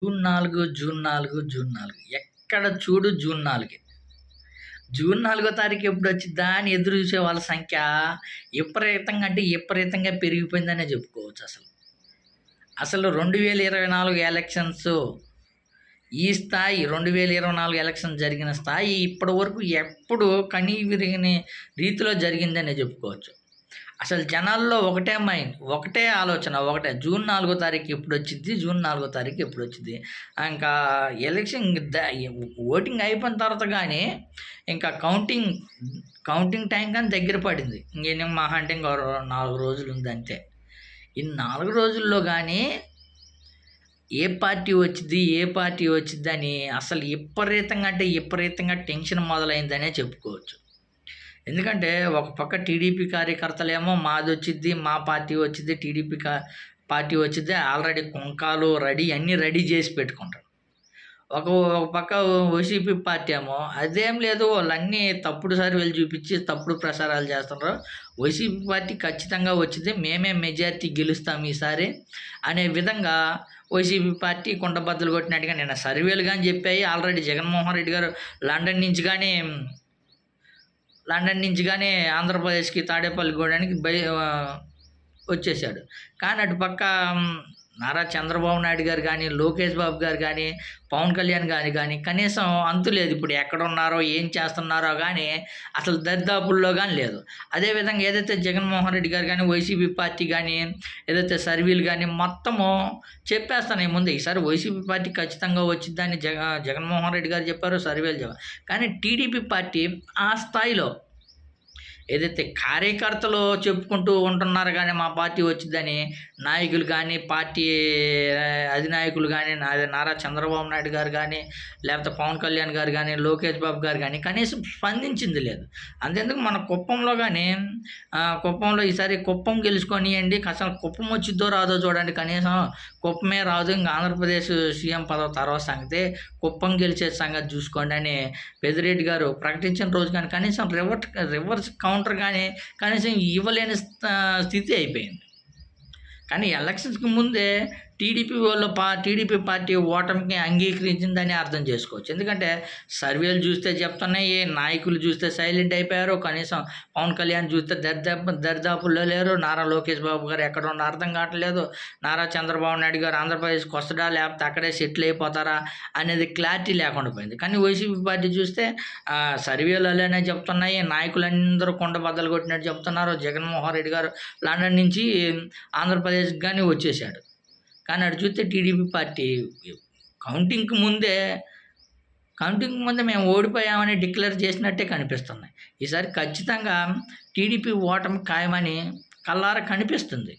June 4, June 4, June 4 ఎక్కడ చూడు June 4. June 4 తారీఖు ఎప్పుడొచ్చిద్దా అని ఎదురు చూసే వాళ్ళ సంఖ్య విపరీతంగా పెరిగిపోయిందనే చెప్పుకోవచ్చు అసలు. అసలు 2024 ఎలక్షన్స్ ఈ స్థాయి 2024 ఎలక్షన్ జరిగిన స్థాయి ఇప్పటివరకు ఎప్పుడు కనీవిరిగని రీతిలో జరిగిందనే చెప్పుకోవచ్చు. అసలు జనాల్లో ఒకటే ఆలోచన, జూన్ 4 తారీఖు ఎప్పుడొచ్చిద్ది, జూన్ 4 తారీఖు ఎప్పుడొచ్చిద్ది. ఇంకా ఎలక్షన్ ఓటింగ్ అయిపోయిన తర్వాత కానీ ఇంకా కౌంటింగ్ టైం కానీ దగ్గర పడింది. ఇంకేం మహా అంటే ఇంకో 4 రోజులు ఉంది అంతే. ఈ 4 రోజుల్లో కానీ ఏ పార్టీ వచ్చిద్ది అని అసలు విపరీతంగా టెన్షన్ మొదలైందనే చెప్పుకోవచ్చు. ఎందుకంటే ఒక పక్క టీడీపీ కార్యకర్తలేమో మా పార్టీ వచ్చిద్ది, టీడీపీ పార్టీ వచ్చిద్ది, ఆల్రెడీ కుంకాలు అన్నీ రెడీ చేసి పెట్టుకుంటారు. ఒక పక్క వైసీపీ పార్టీ ఏమో అదేం లేదు, వాళ్ళన్నీ తప్పుడు సర్వేలు చూపించి తప్పుడు ప్రసారాలు చేస్తున్నారు, వైసీపీ పార్టీ ఖచ్చితంగా వచ్చింది, మేమే మెజార్టీ గెలుస్తాం ఈసారి అనే విధంగా వైసీపీ పార్టీ కుండబద్దలు కొట్టినట్టుగా నిన్న సర్వేలు కానీ చెప్పాయి. ఆల్రెడీ జగన్మోహన్ రెడ్డి గారు లండన్ నుంచి కానీ ఆంధ్రప్రదేశ్కి తాడేపల్లిగూడానికి వచ్చేసాడు. కానీ అటు పక్క నారా చంద్రబాబు నాయుడు గారు కానీ, లోకేష్ బాబు గారు కానీ, పవన్ కళ్యాణ్ గారు కానీ కనీసం అంతు లేదు. ఇప్పుడు ఎక్కడున్నారో ఏం చేస్తున్నారో కానీ అసలు దరిదాపుల్లో కానీ లేదు. అదేవిధంగా ఏదైతే జగన్మోహన్ రెడ్డి గారు కానీ, వైసీపీ పార్టీ కానీ ఏదైతే సర్వీలు కానీ మొత్తము చెప్పేస్తాను ముందు ఈసారి వైసీపీ పార్టీ ఖచ్చితంగా వచ్చిద్దని జగన్మోహన్ రెడ్డి గారు చెప్పారు, సర్వేలు చెప్పారు. కానీ టీడీపీ పార్టీ ఆ స్థాయిలో ఏదైతే కార్యకర్తలు చెప్పుకుంటూ ఉంటున్నారు కానీ మా పార్టీ వచ్చిందని, నాయకులు కానీ, పార్టీ అధినాయకులు కానీ, నారా చంద్రబాబు నాయుడు గారు కానీ, లేకపోతే పవన్ కళ్యాణ్ గారు కానీ, లోకేష్ బాబు గారు కానీ కనీసం స్పందించింది లేదు. అంతేందుకు మన కుప్పంలో ఈసారి కుప్పం గెలుచుకొనియండి, అసలు కుప్పం వచ్చిద్దో రాదో చూడండి, కనీసం కుప్పమే రాదు, ఇంకా ఆంధ్రప్రదేశ్ సీఎం పదవి తర్వాత సంగతి, కుప్పం గెలిచే సంగతి చూసుకోండి అని పెద్దిరెడ్డి గారు ప్రకటించిన రోజు కానీ కనీసం రివర్స్ కౌంటర్ కానీ కనీసం ఇవ్వలేని స్థితి అయిపోయింది. కానీ ఎలక్షన్స్కి ముందే టీడీపీ పార్టీ ఓటమికి అంగీకరించిందని అర్థం చేసుకోవచ్చు. ఎందుకంటే సర్వేలు చూస్తే చెప్తున్నాయి, నాయకులు చూస్తే సైలెంట్ అయిపోయారు, కనీసం పవన్ కళ్యాణ్ చూస్తే దరిదాపుల్లో లేరు, నారా లోకేష్ బాబు గారు ఎక్కడ ఉన్నా అర్థం కావట్లేదు, నారా చంద్రబాబు నాయుడు గారు ఆంధ్రప్రదేశ్కి వస్తాడా లేకపోతే అక్కడే సెటిల్ అయిపోతారా అనేది క్లారిటీ లేకుండా పోయింది. కానీ వైసీపీ పార్టీ చూస్తే సర్వేలు అలానే చెప్తున్నాయి, నాయకులందరూ కొండ బద్దలు కొట్టినట్టు చెప్తున్నారు. జగన్మోహన్ రెడ్డి గారు లండన్ నుంచి ఆంధ్రప్రదేశ్కి కానీ వచ్చేసాడు. కానీ అటు చూస్తే టీడీపీ పార్టీ కౌంటింగ్కి ముందే మేము ఓడిపోయామని డిక్లేర్ చేసినట్టే కనిపిస్తున్నాయి. ఈసారి ఖచ్చితంగా టీడీపీ ఓటమి ఖాయమని కళ్ళారా కనిపిస్తుంది.